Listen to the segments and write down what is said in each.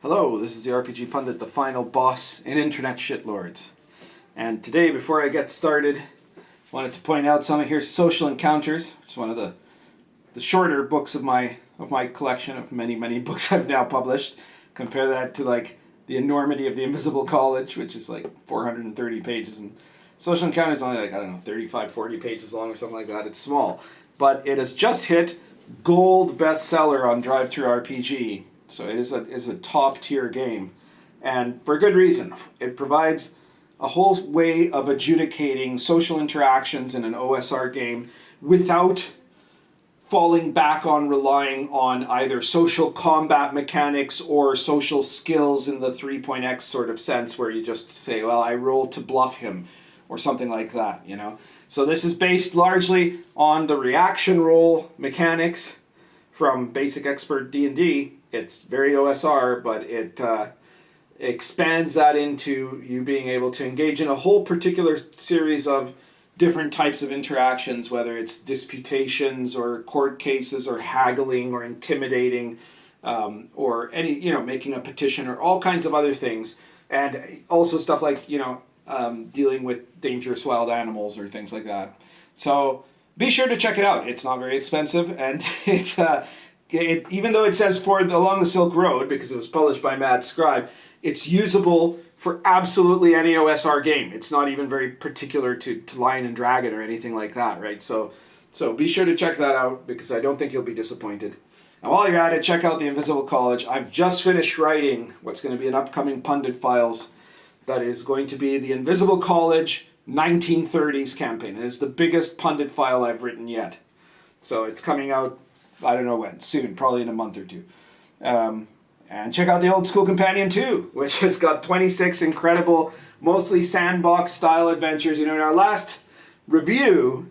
Hello, this is the RPG Pundit, the final boss in Internet Shitlords. And today, before I get started, I wanted to point out some of here's Social Encounters, which is one of the shorter books of my collection of many books I've now published. Compare that to like the enormity of the Invisible College, which is like 430 pages, and Social Encounters is only like, I don't know, 35, 40 pages long or something like that. It's small. But it has just hit gold bestseller on DriveThruRPG. So it is a top tier game, and for good reason. It provides a whole way of adjudicating social interactions in an OSR game without falling back on relying on either social combat mechanics or social skills in the 3.x sort of sense, where you just say, well, I roll to bluff him or something like that, you know. So this is based largely on the reaction roll mechanics from Basic Expert D&D. It's very OSR, but it expands that into you being able to engage in a whole particular series of different types of interactions, whether it's disputations or court cases or haggling or intimidating, or any, you know, making a petition or all kinds of other things. And also stuff like, you know, dealing with dangerous wild animals or things like that. So be sure to check it out. It's not very expensive, and it's even though it says along the Silk Road, because it was published by Mad Scribe, it's usable for absolutely any OSR game. It's not even very particular to Lion and Dragon or anything like that, right? So be sure to check that out, because I don't think you'll be disappointed. And while you're at it, check out the Invisible College. I've just finished writing what's going to be an upcoming Pundit Files that is going to be the Invisible College 1930s campaign. It is the biggest Pundit file I've written yet. So it's coming out, I don't know when, soon, probably in a month or two. And check out the Old School Companion 2, which has got 26 incredible, mostly sandbox-style adventures. You know, in our last review,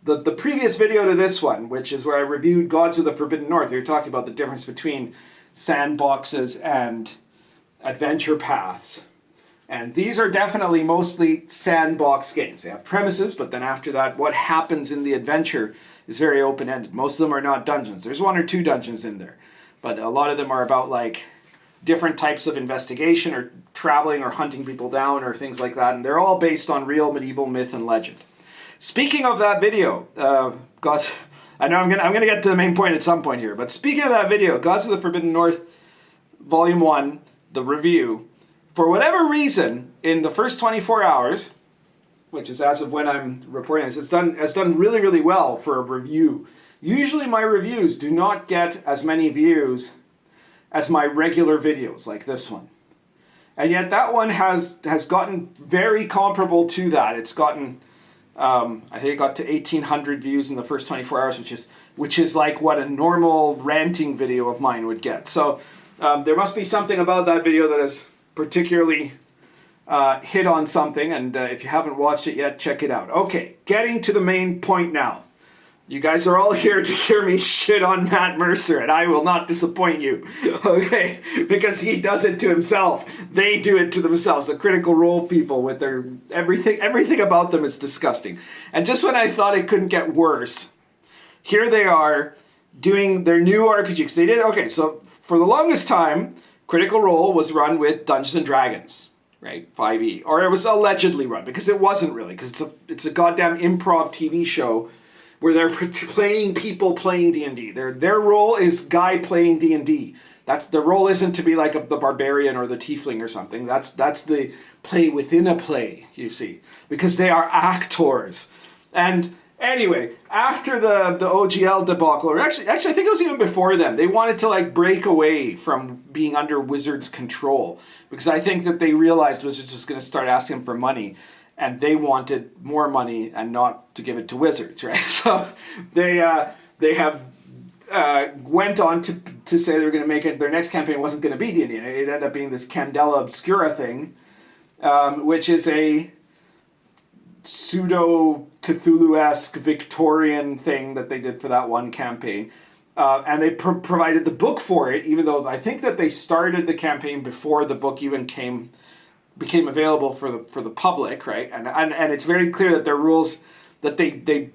the previous video to this one, which is where I reviewed Gods of the Forbidden North, we were talking about the difference between sandboxes and adventure paths. And these are definitely mostly sandbox games. They have premises, but then after that, what happens in the adventure is very open-ended. Most of them are not dungeons. There's one or two dungeons in there, but a lot of them are about like different types of investigation or traveling or hunting people down or things like that, and they're all based on real medieval myth and legend. Speaking of that video, Gods, I know I'm gonna get to the main point at some point here, but speaking of that video, Gods of the Forbidden North, Volume 1, the review, for whatever reason, in the first 24 hours, which is as of when I'm reporting this, it's done really, really well for a review. Usually my reviews do not get as many views as my regular videos, like this one. And yet that one has gotten very comparable to that. It's gotten, I think it got to 1,800 views in the first 24 hours, which is like what a normal ranting video of mine would get. So there must be something about that video that is particularly hit on something, and if you haven't watched it yet, check it out. Okay, getting to the main point now. You guys are all here to hear me shit on Matt Mercer, and I will not disappoint you, okay? Because he does it to himself. They do it to themselves. The Critical Role people with their everything about them is disgusting. And just when I thought it couldn't get worse, here they are doing their new RPG. 'Cause they did, okay, so for the longest time, Critical Role was run with Dungeons and Dragons, right? 5e. Or it was allegedly run, because it wasn't really, because it's a goddamn improv TV show where they're playing people playing D&D. Their role is guy playing D&D. Their role isn't to be like the barbarian or the tiefling or something. That's the play within a play, you see, because they are actors. And anyway, after the OGL debacle, or actually I think it was even before then, they wanted to like break away from being under Wizards' control, because I think that they realized Wizards was going to start asking for money, and they wanted more money and not to give it to Wizards, right? So they have went on to say they were going to make it, their next campaign wasn't going to be D&D. It ended up being this Candela Obscura thing, which is a pseudo Cthulhu-esque Victorian thing that they did for that one campaign. And they provided the book for it, even though I think that they started the campaign before the book even became available for the public, right? And it's very clear that their rules, that they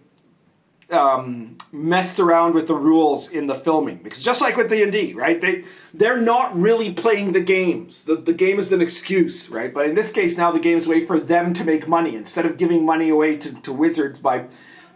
messed around with the rules in the filming, because just like with D&D, right? They're not really playing the games. The game is an excuse, right? But in this case, now the game's a way for them to make money. Instead of giving money away to wizards by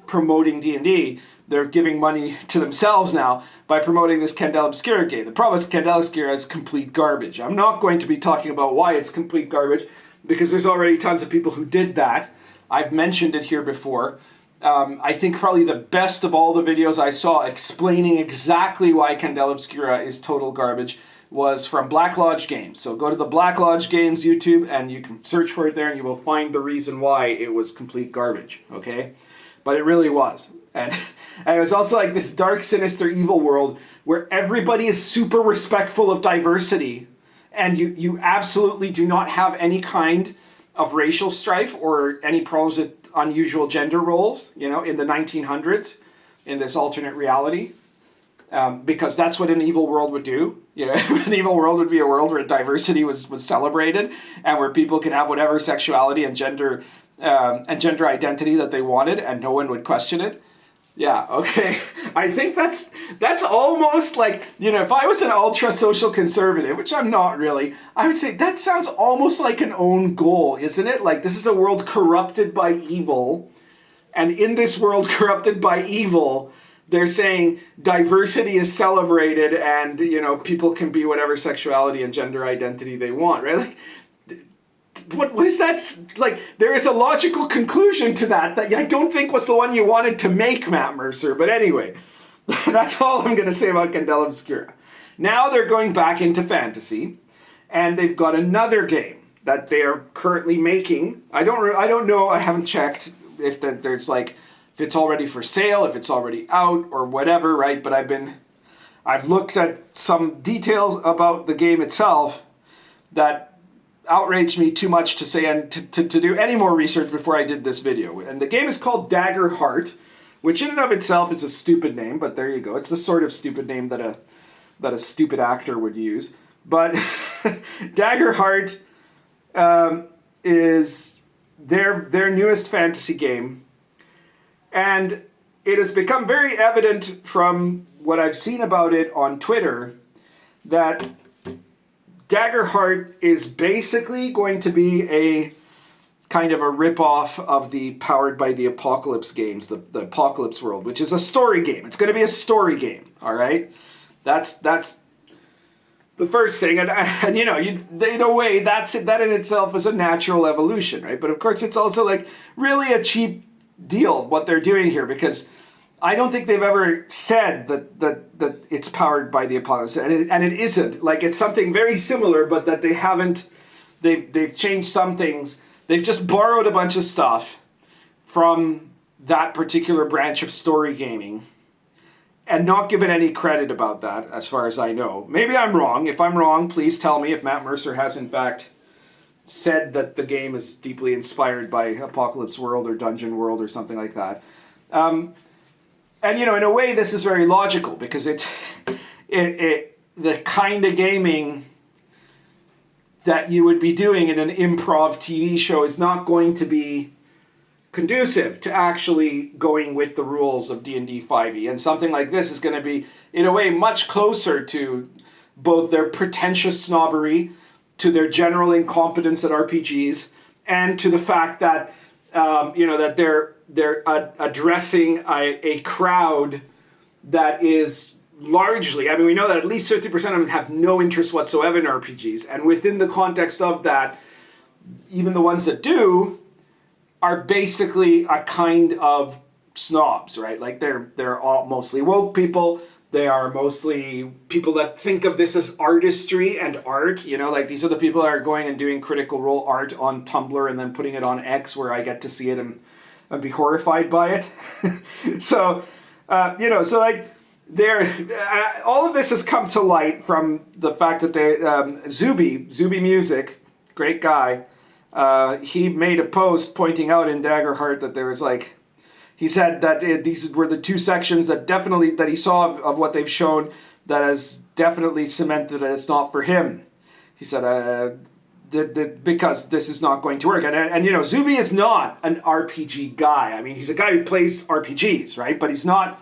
promoting D&D, they're giving money to themselves now by promoting this Candela Obscura game. The problem is Candela Obscura is complete garbage. I'm not going to be talking about why it's complete garbage, because there's already tons of people who did that. I've mentioned it here before. I think probably the best of all the videos I saw explaining exactly why Candela Obscura is total garbage was from Black Lodge Games. So go to the Black Lodge Games YouTube and you can search for it there and you will find the reason why it was complete garbage, okay? But it really was. And it was also like this dark, sinister, evil world where everybody is super respectful of diversity, and you absolutely do not have any kind of racial strife or any problems with unusual gender roles, you know, in the 1900s, in this alternate reality, because that's what an evil world would do. You know, an evil world would be a world where diversity was celebrated and where people could have whatever sexuality and gender identity that they wanted, and no one would question it. Yeah, okay. I think that's almost like, you know, if I was an ultra social conservative, which I'm not really, I would say that sounds almost like an own goal, isn't it? Like, this is a world corrupted by evil, and in this world corrupted by evil, they're saying diversity is celebrated and, you know, people can be whatever sexuality and gender identity they want, right? Like, what is that? Like, there is a logical conclusion to that I don't think was the one you wanted to make, Matt Mercer. But anyway, that's all I'm going to say about Candela Obscura. Now they're going back into fantasy, and they've got another game that they are currently making. I don't know. I haven't checked if there's like, if it's already for sale, if it's already out, or whatever, right? But I've looked at some details about the game itself that outraged me too much to say and to do any more research before I did this video. And the game is called Daggerheart, which in and of itself is a stupid name, but there you go. It's the sort of stupid name that a stupid actor would use. But Daggerheart is their newest fantasy game, and it has become very evident from what I've seen about it on Twitter that Daggerheart is basically going to be a kind of a rip-off of the Powered by the Apocalypse games, the Apocalypse World, which is a story game. It's going to be a story game, all right? That's the first thing. And you know, in a way, that in itself is a natural evolution, right? But of course, it's also like really a cheap deal what they're doing here, because I don't think they've ever said that it's powered by the Apocalypse, and it isn't. Like, it's something very similar, but that they haven't. They've changed some things. They've just borrowed a bunch of stuff from that particular branch of story gaming, and not given any credit about that, as far as I know. Maybe I'm wrong. If I'm wrong, please tell me if Matt Mercer has in fact said that the game is deeply inspired by Apocalypse World or Dungeon World or something like that. And, you know, in a way, this is very logical, because the kind of gaming that you would be doing in an improv TV show is not going to be conducive to actually going with the rules of D&D 5e. And something like this is going to be, in a way, much closer to both their pretentious snobbery, to their general incompetence at RPGs, and to the fact that, you know, that they're addressing a crowd that is largely, I mean, we know that at least 50% of them have no interest whatsoever in RPGs. And within the context of that, even the ones that do are basically a kind of snobs, right? Like, they're all mostly woke people. They are mostly people that think of this as artistry and art, you know, like, these are the people that are going and doing Critical Role art on Tumblr and then putting it on X, where I get to see it and be horrified by it. So, you know, so like, all of this has come to light from the fact that Zuby Music, great guy, he made a post pointing out in Daggerheart that there was like, he said that these were the two sections that he saw of what they've shown that has definitely cemented that it's not for him. He said, because this is not going to work. And you know, Zuby is not an RPG guy. I mean, he's a guy who plays RPGs, right? But he's not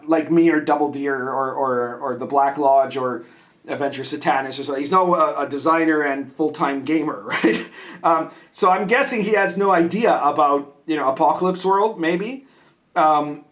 like me or Double D or the Black Lodge or Adventure Satanist or something. He's not a designer and full-time gamer, right? So I'm guessing he has no idea about, you know, Apocalypse World, maybe. But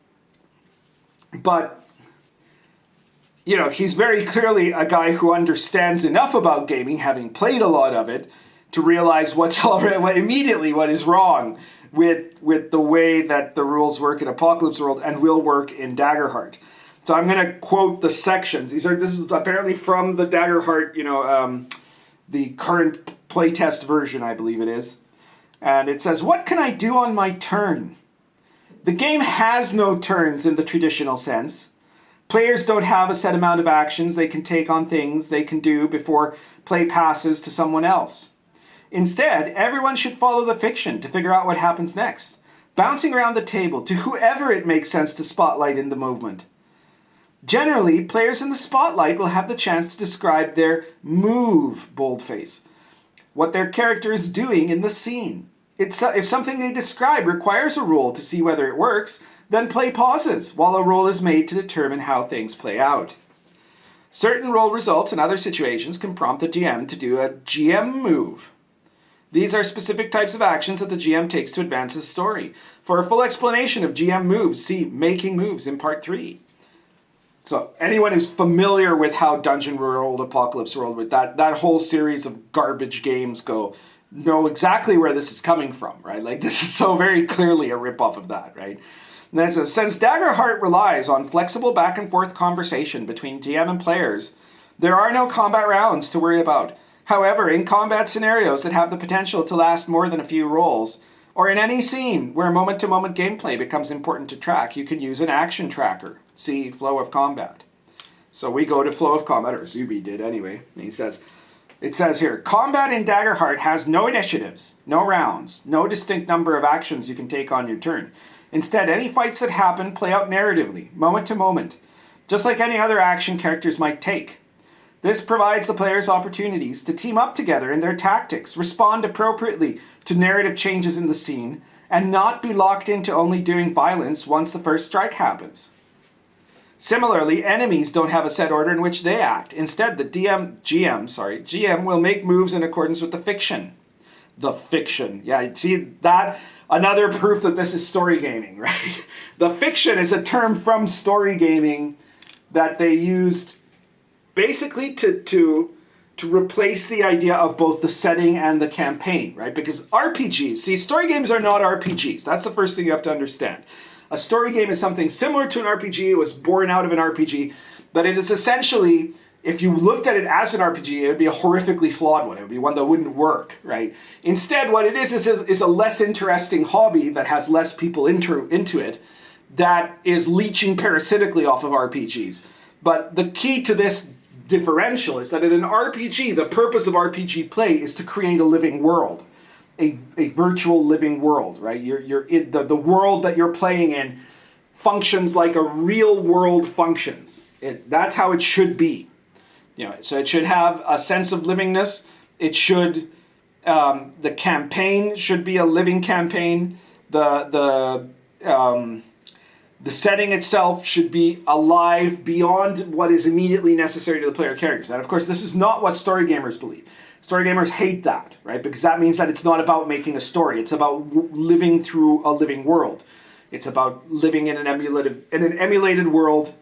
you know, he's very clearly a guy who understands enough about gaming, having played a lot of it, to realize what is wrong with the way that the rules work in Apocalypse World and will work in Daggerheart. So I'm going to quote the sections. This is apparently from the Daggerheart, you know, the current playtest version, I believe it is. And it says, "What can I do on my turn? The game has no turns in the traditional sense. Players don't have a set amount of actions they can take on things they can do before play passes to someone else. Instead, everyone should follow the fiction to figure out what happens next, bouncing around the table to whoever it makes sense to spotlight in the movement. Generally, players in the spotlight will have the chance to describe their move, boldface, what their character is doing in the scene. If something they describe requires a roll to see whether it works, then play pauses while a roll is made to determine how things play out. Certain roll results in other situations can prompt the GM to do a GM move. These are specific types of actions that the GM takes to advance his story. For a full explanation of GM moves, see Making Moves in Part 3. So anyone who's familiar with how Dungeon World, Apocalypse World, with that whole series of garbage games go, know exactly where this is coming from, right? Like, this is so very clearly a ripoff of that, right? And then it says, since Daggerheart relies on flexible back and forth conversation between GM and players, there are no combat rounds to worry about. However, in combat scenarios that have the potential to last more than a few rolls, or in any scene where moment-to-moment gameplay becomes important to track, you can use an action tracker. See Flow of Combat. So we go to Flow of Combat, or Zuby did anyway. And it says here, combat in Daggerheart has no initiatives, no rounds, no distinct number of actions you can take on your turn. Instead, any fights that happen play out narratively, moment to moment, just like any other action characters might take. This provides the players opportunities to team up together in their tactics, respond appropriately to narrative changes in the scene, and not be locked into only doing violence once the first strike happens. Similarly, enemies don't have a set order in which they act. Instead, the GM will make moves in accordance with the fiction. The fiction. Yeah, see that? Another proof that this is story gaming, right? The fiction is a term from story gaming that they used basically to replace the idea of both the setting and the campaign, right? Because RPGs, see, story games are not RPGs. That's the first thing you have to understand. A story game is something similar to an RPG. It was born out of an RPG, but it is essentially, if you looked at it as an RPG, it would be a horrifically flawed one. It would be one that wouldn't work, right? Instead, what it is a less interesting hobby that has less people into it that is leeching parasitically off of RPGs. But the key to this differential is that in an RPG, the purpose of RPG play is to create a living world. A virtual living world, right? You're in the world that you're playing in functions like a real world functions. That's how it should be. You know, so it should have a sense of livingness. It should the campaign should be a living campaign. The setting itself should be alive beyond what is immediately necessary to the player characters. And of course, this is not what story gamers believe. Story gamers hate that, right? Because that means that it's not about making a story. It's about living through a living world. It's about living in an emulated world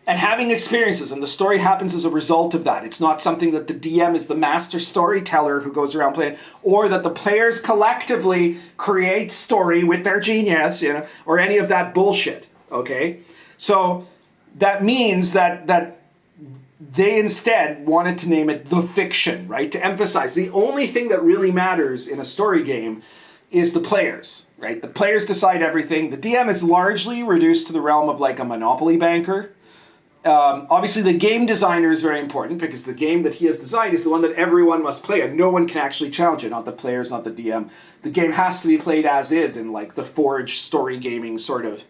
and having experiences, and the story happens as a result of that. It's not something that the DM is the master storyteller who goes around playing, or that the players collectively create story with their genius, you know, or any of that bullshit, okay? So that means that they instead wanted to name it the fiction, right? To emphasize the only thing that really matters in a story game is the players, right? The players decide everything. The DM is largely reduced to the realm of like a Monopoly banker. Obviously, the game designer is very important because the game that he has designed is the one that everyone must play and no one can actually challenge it, not the players, not the DM. The game has to be played as is in like the Forge story gaming sort of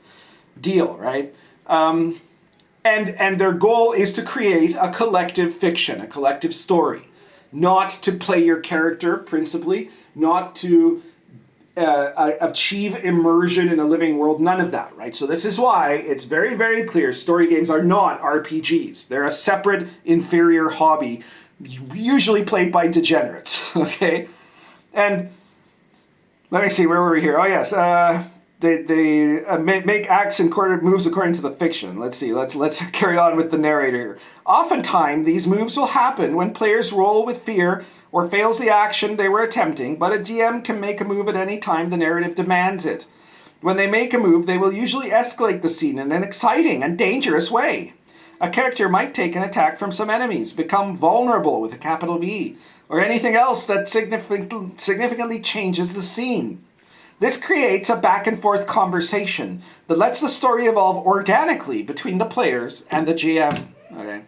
deal, right? And their goal is to create a collective fiction, a collective story. not to play your character principally, not to achieve immersion in a living world, none of that, right? So this is why it's very, very clear story games are not RPGs. They're a separate, inferior hobby, usually played by degenerates, okay? And let me see, where were we here? Oh yes, they make acts and moves according to the fiction. Let's see, let's carry on with the narrator here. Oftentimes, these moves will happen when players roll with fear or fails the action they were attempting, but a GM can make a move at any time the narrative demands it. When they make a move, they will usually escalate the scene in an exciting and dangerous way. A character might take an attack from some enemies, become vulnerable with a capital V, or anything else that significantly changes the scene. This creates a back and forth conversation that lets the story evolve organically between the players and the GM. Okay.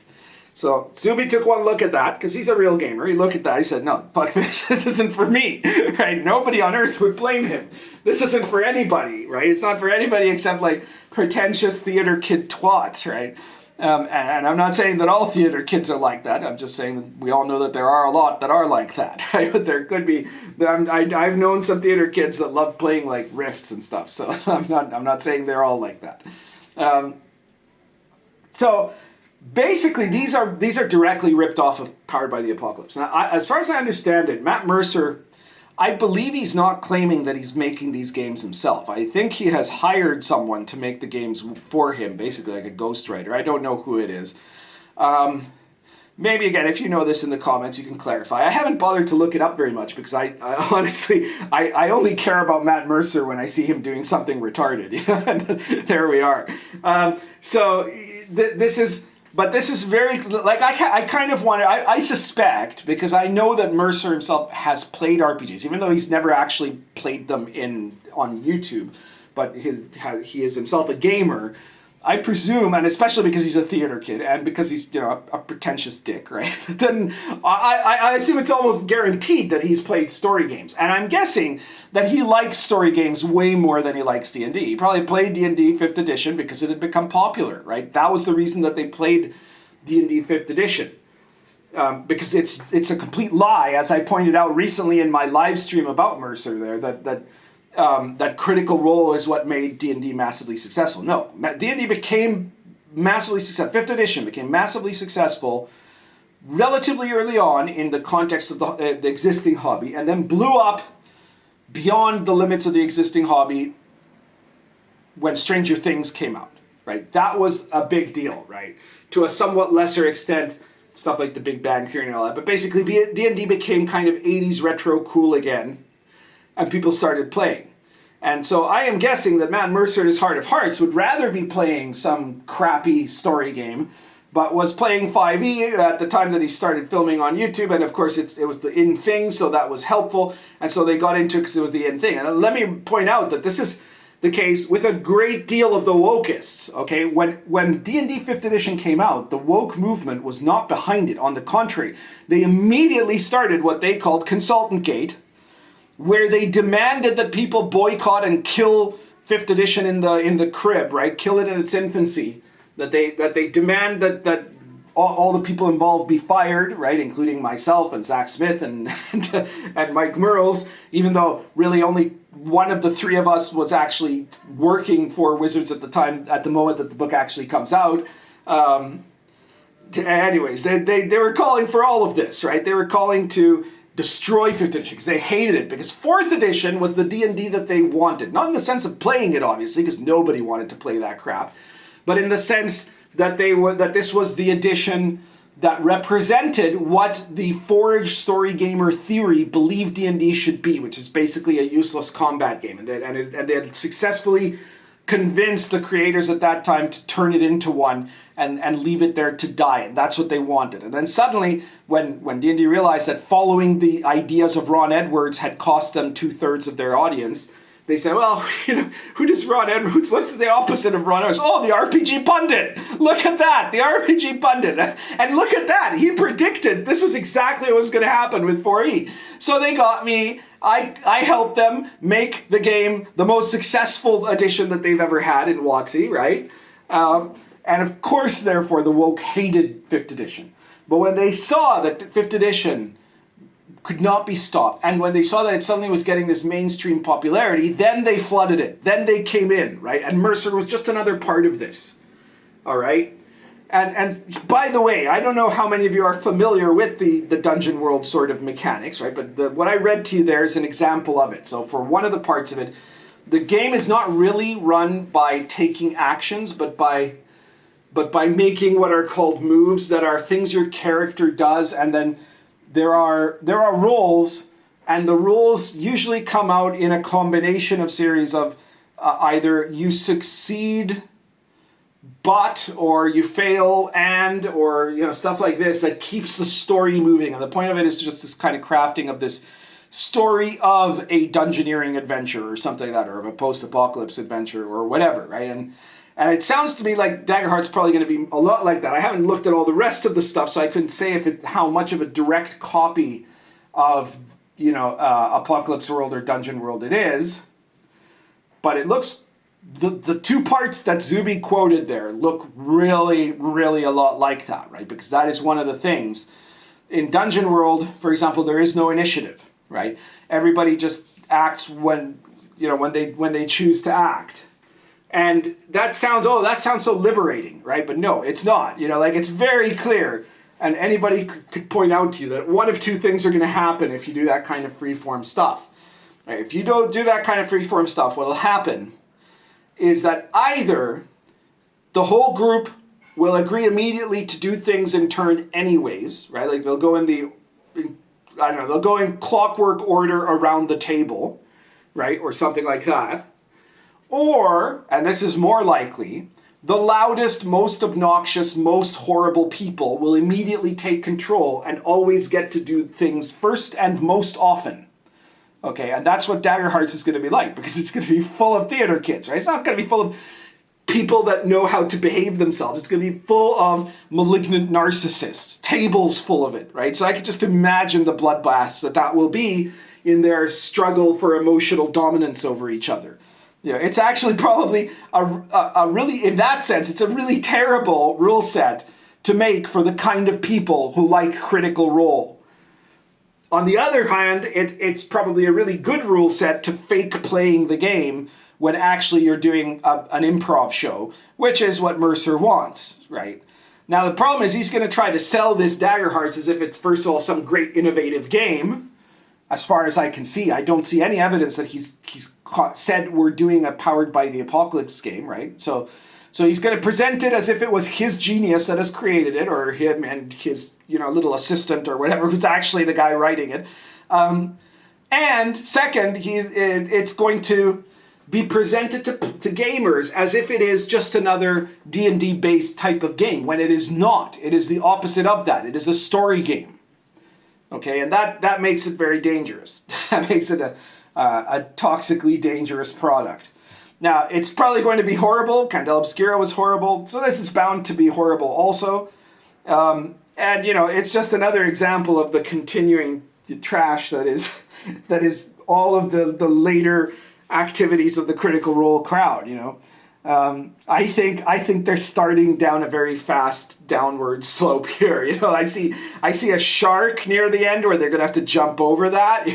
So Zuby took one look at that, because he's a real gamer. He looked at that, he said, no, fuck this, this isn't for me, right? Nobody on earth would blame him. This isn't for anybody, right? It's not for anybody except like pretentious theater kid twats, right? And I'm not saying that all theater kids are like that. I'm just saying that we all know that there are a lot that are like that, right? But there could be, I've known some theater kids that love playing like riffs and stuff, so I'm not saying they're all like that. So basically, these are directly ripped off of Powered by the Apocalypse. Now, as far as I understand it, Matt Mercer, I believe he's not claiming that he's making these games himself. I think he has hired someone to make the games for him, basically like a ghostwriter. I don't know who it is. Maybe, again, if you know this in the comments, you can clarify. I haven't bothered to look it up very much because I honestly, I only care about Matt Mercer when I see him doing something retarded. There we are. But this is very, like, I kind of want to, I suspect, because I know that Mercer himself has played RPGs, even though he's never actually played them on YouTube, but he is himself a gamer. I presume, and especially because he's a theater kid, and because he's, a pretentious dick, right? Then I assume it's almost guaranteed that he's played story games. And I'm guessing that he likes story games way more than he likes D&D. He probably played D&D 5th edition because it had become popular, right? That was the reason that they played D&D 5th edition. Because it's a complete lie, as I pointed out recently in my live stream about Mercer there, that Critical Role is what made D&D massively successful. No, D&D became massively successful. 5th edition became massively successful relatively early on in the context of the existing hobby, and then blew up beyond the limits of the existing hobby when Stranger Things came out, right? That was a big deal, right? To a somewhat lesser extent, stuff like The Big Bang Theory and all that. But basically, D&D became kind of 80s retro cool again, and people started playing. And so I am guessing that Matt Mercer in his heart of hearts would rather be playing some crappy story game, but was playing 5e at the time that he started filming on YouTube. And of course, it was the in thing, so that was helpful. And so they got into it because it was the in thing. And let me point out that this is the case with a great deal of the wokeists, okay? When D&D 5th edition came out, the woke movement was not behind it. On the contrary, they immediately started what they called Consultant Gate, where they demanded that people boycott and kill 5th edition in the crib, right? Kill it in its infancy. That they demand that all the people involved be fired, right? Including myself and Zach Smith and Mike Merles, even though really only one of the three of us was actually working for Wizards at the moment that the book actually comes out. Anyways, they were calling for all of this, right? They were calling to destroy 5th edition because they hated it, because 4th edition was the D&D that they wanted. Not in the sense of playing it, obviously, because nobody wanted to play that crap, but in the sense that this was the edition that represented what the Forge story gamer theory believed D&D should be, which is basically a useless combat game. And they had successfully convinced the creators at that time to turn it into one and leave it there to die. And that's what they wanted. And then suddenly, when D&D realized that following the ideas of Ron Edwards had cost them 2/3 of their audience, they said, well, who does Ron Edwards, what's the opposite of Ron Edwards? Oh, the RPG Pundit. Look at that, the RPG Pundit. And look at that, he predicted this was exactly what was going to happen with 4E. So they got me. I helped them make the game the most successful edition that they've ever had in WotC, right? And of course, therefore, the woke hated 5th edition. But when they saw that 5th edition could not be stopped. And when they saw that it suddenly was getting this mainstream popularity, then they flooded it. Then they came in, right? And Mercer was just another part of this, all right? And by the way, I don't know how many of you are familiar with the Dungeon World sort of mechanics, right? But what I read to you there is an example of it. So for one of the parts of it, the game is not really run by taking actions, but by making what are called moves that are things your character does, and then there are roles, and the roles usually come out in a combination of series of either you succeed but, or you fail and, or stuff like this that keeps the story moving. And the point of it is just this kind of crafting of this story of a dungeoneering adventure or something like that, or of a post-apocalypse adventure or whatever, right? And it sounds to me like Daggerheart's probably going to be a lot like that. I haven't looked at all the rest of the stuff, so I couldn't say how much of a direct copy of, Apocalypse World or Dungeon World it is. But it looks, the two parts that Zuby quoted there look really, really a lot like that, right? Because that is one of the things. In Dungeon World, for example, there is no initiative, right? Everybody just acts when they choose to act. And that sounds so liberating, right? But no, it's not. It's very clear. And anybody could point out to you that one of two things are going to happen if you do that kind of freeform stuff. Right? If you don't do that kind of freeform stuff, what will happen is that either the whole group will agree immediately to do things in turn anyways, right? Like they'll go they'll go in clockwork order around the table, right? Or something like that. Or, and this is more likely, the loudest, most obnoxious, most horrible people will immediately take control and always get to do things first and most often. Okay, and that's what Daggerhearts is going to be like, because it's going to be full of theater kids, right? It's not going to be full of people that know how to behave themselves. It's going to be full of malignant narcissists, tables full of it, right? So I could just imagine the bloodbaths that will be in their struggle for emotional dominance over each other. It's actually probably a really, in that sense, it's a really terrible rule set to make for the kind of people who like Critical Role. On the other hand, it's probably a really good rule set to fake playing the game when actually you're doing an improv show, which is what Mercer wants, right? Now, the problem is he's going to try to sell this Daggerhearts as if it's, first of all, some great innovative game. As far as I can see, I don't see any evidence that he's said we're doing a Powered by the Apocalypse game, right? So he's going to present it as if it was his genius that has created it, or him and his little assistant or whatever, who's actually the guy writing it. And second, it's going to be presented to gamers as if it is just another D&D based type of game, when it is not. It is the opposite of that. It is a story game. Okay, and that makes it very dangerous. That makes it a toxically dangerous product. Now, it's probably going to be horrible. Candela Obscura was horrible, so this is bound to be horrible also. And, it's just another example of the continuing trash that is all of the later activities of the Critical Role crowd, I think they're starting down a very fast downward slope here. I see a shark near the end where they're going to have to jump over that,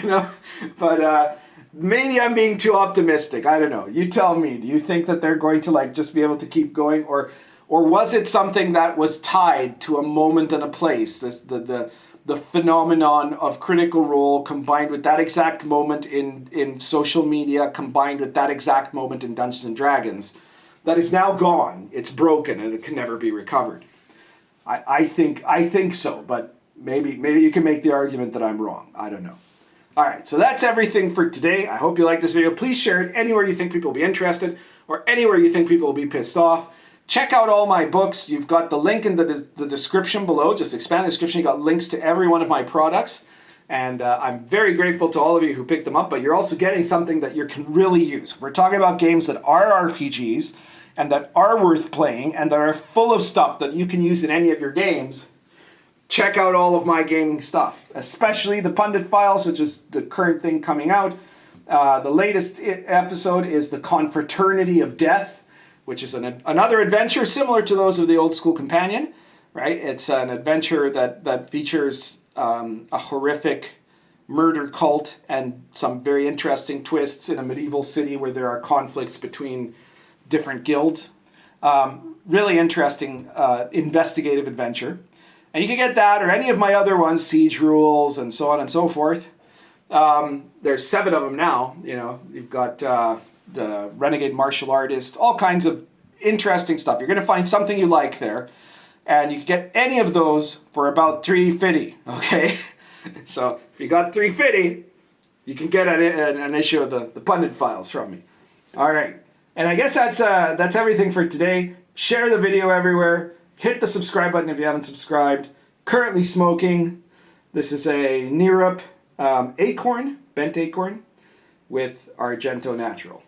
But maybe I'm being too optimistic. I don't know. You tell me. Do you think that they're going to just be able to keep going, or was it something that was tied to a moment and a place? The phenomenon of Critical Role combined with that exact moment in social media, combined with that exact moment in Dungeons and Dragons, that is now gone. It's broken and it can never be recovered. I think so, but maybe you can make the argument that I'm wrong. I don't know. All right, so that's everything for today. I hope you like this video. Please share it anywhere you think people will be interested, or anywhere you think people will be pissed off. Check out all my books. You've got the link in the description below. Just expand the description. You got links to every one of my products. And I'm very grateful to all of you who picked them up, but you're also getting something that you can really use. We're talking about games that are RPGs and that are worth playing and that are full of stuff that you can use in any of your games. Check out all of my gaming stuff, especially the Pundit Files, which is the current thing coming out. The latest episode is the Confraternity of Death, which is another adventure similar to those of the Old School Companion, right? It's an adventure that features a horrific murder cult and some very interesting twists in a medieval city where there are conflicts between different guilds. Really interesting investigative adventure. And you can get that or any of my other ones, Siege Rules and so on and so forth. There's 7 of them now. You know, you've got the Renegade Martial Artist, all kinds of interesting stuff. You're going to find something you like there. And you can get any of those for about $3.50, okay? So if you got $3.50, you can get an issue of the Pundit Files from me. All right. And I guess that's everything for today. Share the video everywhere. Hit the subscribe button if you haven't subscribed. Currently smoking. This is a Nerup acorn, bent acorn, with Argento Natural.